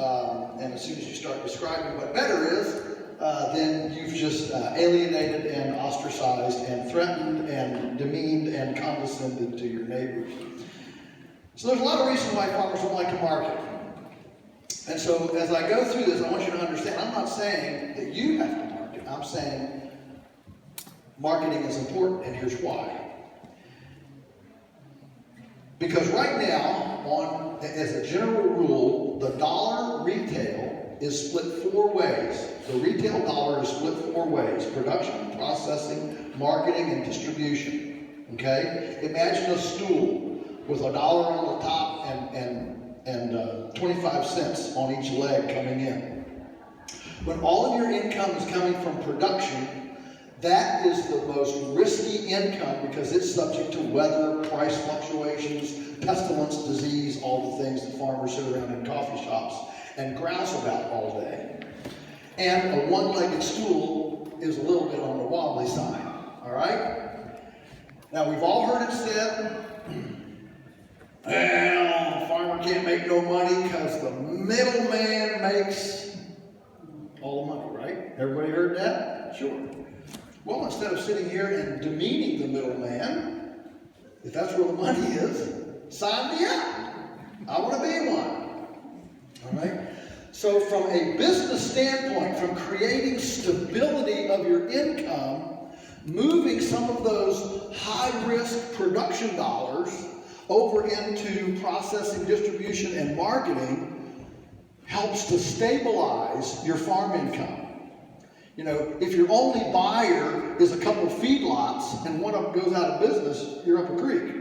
and as soon as you start describing what better is, then you've just alienated and ostracized and threatened and demeaned and condescended to your neighbors. So there's a lot of reasons why farmers don't like to market. And so as I go through this, I want you to understand, I'm not saying that you have to market. I'm saying marketing is important, and here's why. Because right now, as a general rule, the dollar retail is split 4 ways. The retail dollar is split 4 ways: production, processing, marketing, and distribution. Okay? Imagine a stool with $1 on the top and 25 cents on each leg coming in. When all of your income is coming from production, that is the most risky income because it's subject to weather, price fluctuations, pestilence, disease, all the things that farmers sit around in coffee shops and grouse about all day. And a one-legged stool is a little bit on the wobbly side, all right? Now, we've all heard it said, well, the farmer can't make no money because the middleman makes all the money, right? Everybody heard that? Sure. Well, instead of sitting here and demeaning the middleman, if that's where the money is, sign me up. I want to be one. All right? So from a business standpoint, from creating stability of your income, moving some of those high-risk production dollars over into processing, distribution, and marketing helps to stabilize your farm income. You know, if your only buyer is a couple of feedlots and one of them goes out of business, you're up a creek.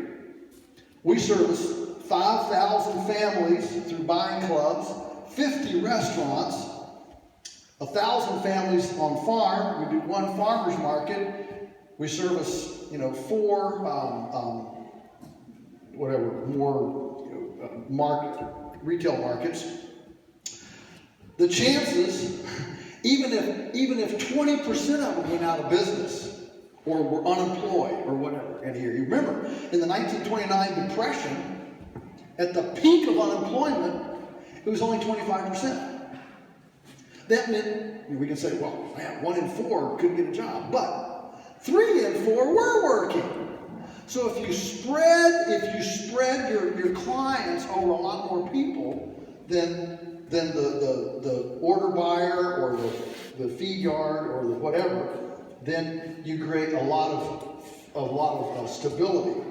We service 5,000 families through buying clubs, 50 restaurants, 1,000 families on farm. We do 1 farmer's market. We service, 4 retail markets. The chances, even if 20% of them went out of business or were unemployed or whatever, and here you remember in the 1929 Depression, at the peak of unemployment, it was only 25%. That meant, we can say, well, man, 1 in 4 couldn't get a job, but 3 in 4 were working. So if you spread your clients over a lot more people, then the order buyer or the feed yard or the whatever, then you create a lot of stability.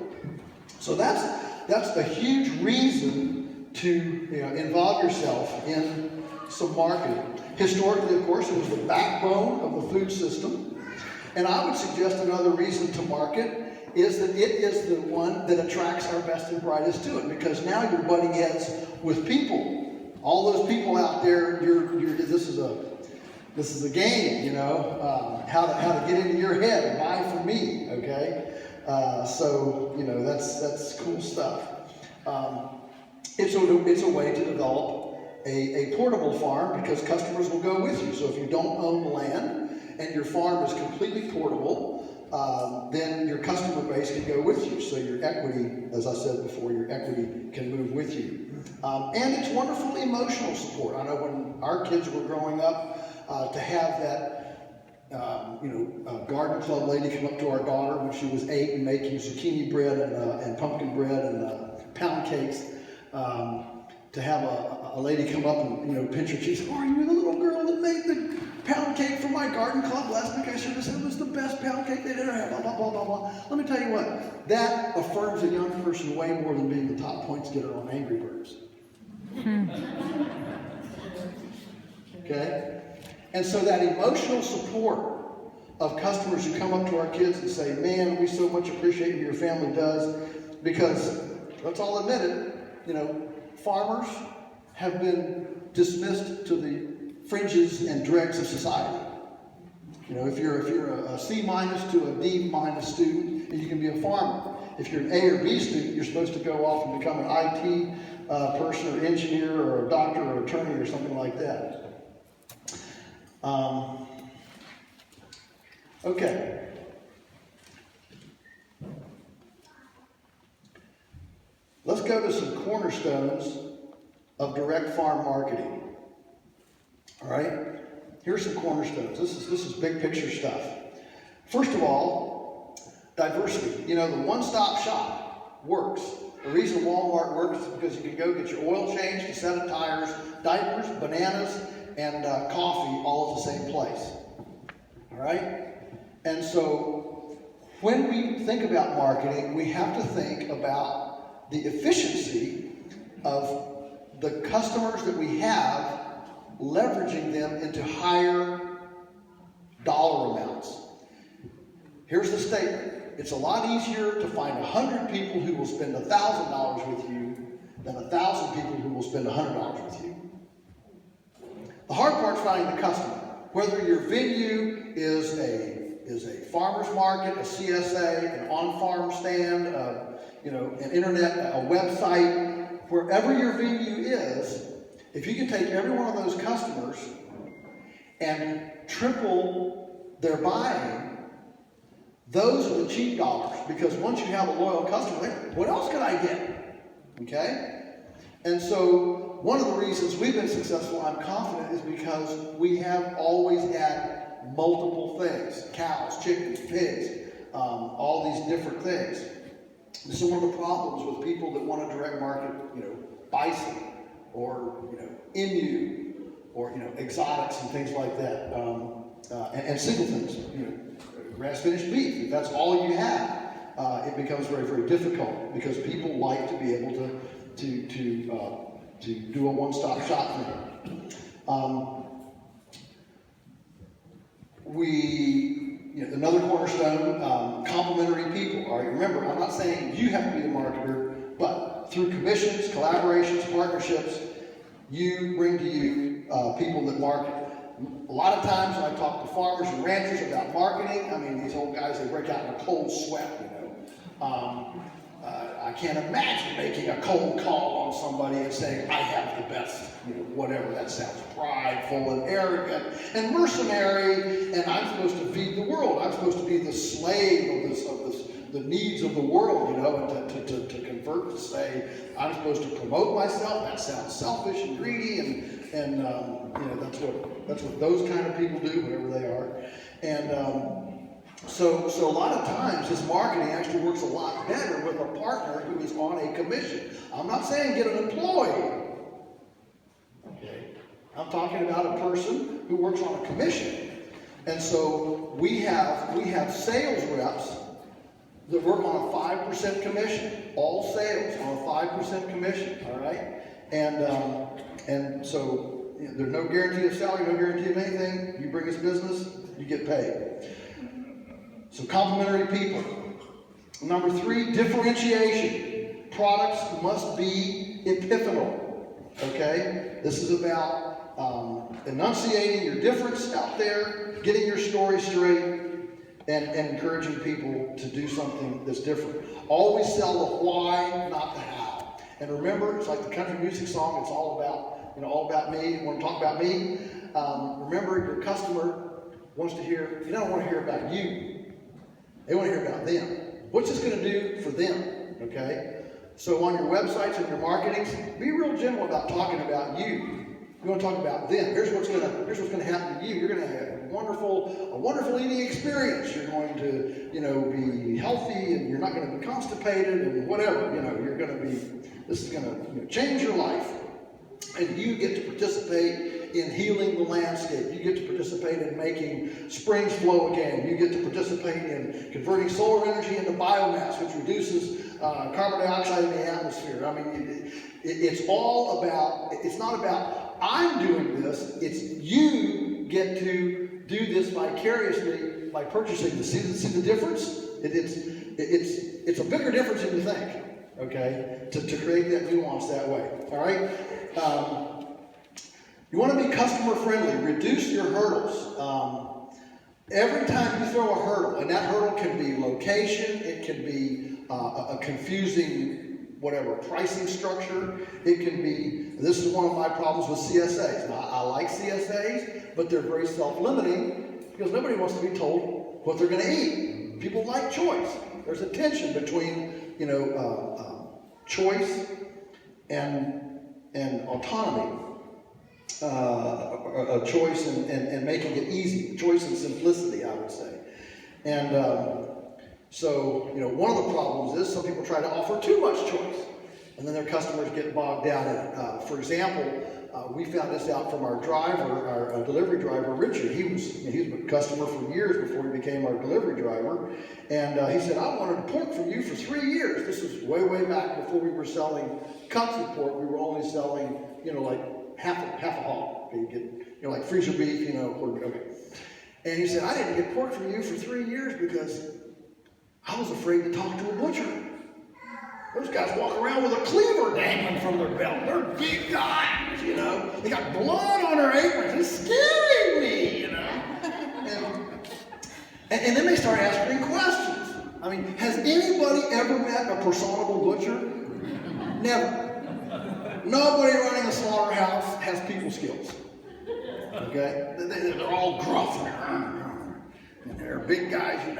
So that's a huge reason to involve yourself in some marketing. Historically, of course, it was the backbone of the food system, and I would suggest another reason to market is that it is the one that attracts our best and brightest to it, because now you're butting heads with people. All those people out there, this is a game, how to get into your head and buy from me, okay? So that's cool stuff. It's a way to develop a portable farm, because customers will go with you. So if you don't own the land and your farm is completely portable, then your customer base can go with you. So your equity, as I said before, your equity can move with you. And it's wonderful emotional support. I know when our kids were growing up, to have that, garden club lady come up to our daughter when she was 8 and making zucchini bread and pumpkin bread and pound cakes. To have a lady come up and pinch her cheeks. Oh, are you the little girl that made the pound cake for my garden club last week? I should have said it was the best pound cake they'd ever had. Blah blah blah blah blah. Let me tell you what. That affirms a young person way more than being the top points getter on Angry Birds. Okay, and so that emotional support of customers who come up to our kids and say, "Man, we so much appreciate what your family does," because let's all admit it. Farmers have been dismissed to the fringes and dregs of society. If you're a C- to a D- student, and you can be a farmer. If you're an A or B student, you're supposed to go off and become an IT person or engineer or a doctor or attorney or something like that. Okay. Let's go to some cornerstones of direct farm marketing. All right? Here's some cornerstones. This is big picture stuff. First of all, diversity. You know, the one-stop shop works. The reason Walmart works is because you can go get your oil changed, a set of tires, diapers, bananas, and coffee all at the same place. All right? And so when we think about marketing, we have to think about the efficiency of the customers that we have, leveraging them into higher dollar amounts. Here's the statement. It's a lot easier to find 100 people who will spend $1,000 with you than 1,000 people who will spend $100 with you. The hard part's finding the customer. Whether your venue is a farmer's market, a CSA, an on-farm stand, an internet, a website, wherever your venue is, if you can take every one of those customers and triple their buying, those are the cheap dollars, because once you have a loyal customer, what else can I get? Okay? And so one of the reasons we've been successful, I'm confident, is because we have always had multiple things. Cows, chickens, pigs, all these different things. This is one of the problems with people that want to direct market, bison or, emu or, exotics and things like that. And single things, grass-finished beef. If that's all you have, it becomes very, very difficult, because people like to be able to do a one-stop shop thing. Another cornerstone, complementary people. All right, remember, I'm not saying you have to be the marketer, but through commissions, collaborations, partnerships, you bring to you people that market. A lot of times when I talk to farmers and ranchers about marketing, I mean, these old guys, they break out in a cold sweat, I can't imagine making a cold call on somebody and saying, I have the best, whatever. That sounds prideful and arrogant and mercenary, and I'm supposed to feed the world. I'm supposed to be the slave of the needs of the world, and to convert to say, I'm supposed to promote myself. That sounds selfish and greedy, and that's what those kind of people do, whatever they are. And so a lot of times this marketing actually works a lot better with a partner who is on a commission. I'm not saying get an employee. Okay. I'm talking about a person who works on a commission. And so we have sales reps that work on a 5% commission. All sales on a 5% commission. All right. And so there's no guarantee of salary, no guarantee of anything. You bring us business, you get paid. So complementary people. Number 3, differentiation. Products must be epiphenal. Okay? This is about enunciating your difference out there, getting your story straight, and encouraging people to do something that's different. Always sell the why, not the how. And remember, it's like the country music song, it's all about me. You want to talk about me? Remember, your customer wants to hear, they don't want to hear about you. They want to hear about them. What's this going to do for them? Okay? So on your websites and your marketings, be real gentle about talking about you. You want to talk about them. Here's what's going to happen to you. You're going to have a wonderful eating experience. You're going to, be healthy, and you're not going to be constipated and whatever. You're going to be. This is going to change your life, and you get to participate in healing the landscape. You get to participate in making springs flow again. You get to participate in converting solar energy into biomass, which reduces carbon dioxide in the atmosphere. I mean, it's all about, it's not about I'm doing this, it's you get to do this vicariously by purchasing this. See the difference? It's a bigger difference than you think, okay, to create that nuance that way, all right? You want to be customer friendly. Reduce your hurdles. Every time you throw a hurdle, and that hurdle can be location, it can be a confusing pricing structure. It can be, this is one of my problems with CSAs. Now, I like CSAs, but they're very self-limiting because nobody wants to be told what they're going to eat. People like choice. There's a tension between, choice and autonomy. a choice and making it easy, choice and simplicity, I would say. And so, one of the problems is some people try to offer too much choice, and then their customers get bogged down in it. For example, we found this out from our driver, our delivery driver, Richard. He was a customer for years before he became our delivery driver. And he said, I wanted pork from you for 3 years. This was way back before we were selling country pork. We were only selling, like half a hog. You get, like freezer beef, okay. And he said, I didn't get pork from you for 3 years because I was afraid to talk to a butcher. Those guys walk around with a cleaver dangling from their belt. They're big guys, They got blood on their aprons. It's scaring me, And then they start asking questions. I mean, has anybody ever met a personable butcher? Never. Nobody running a slaughterhouse has people skills. Okay? They're all gruff. And they're big guys, and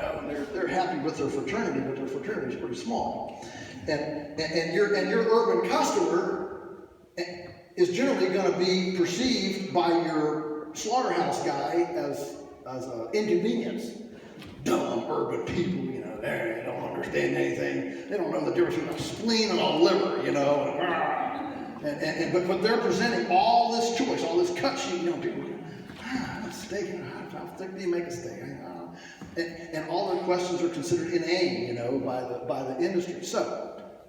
they're happy with their fraternity, but their fraternity is pretty small. And your urban customer is generally going to be perceived by your slaughterhouse guy as an inconvenience. Dumb urban people, they don't understand anything. They don't know the difference between a spleen and a liver, but they're presenting all this choice, all this cut sheet. People go, a steak. How thick do you make a steak? And all their questions are considered inane, by the industry. So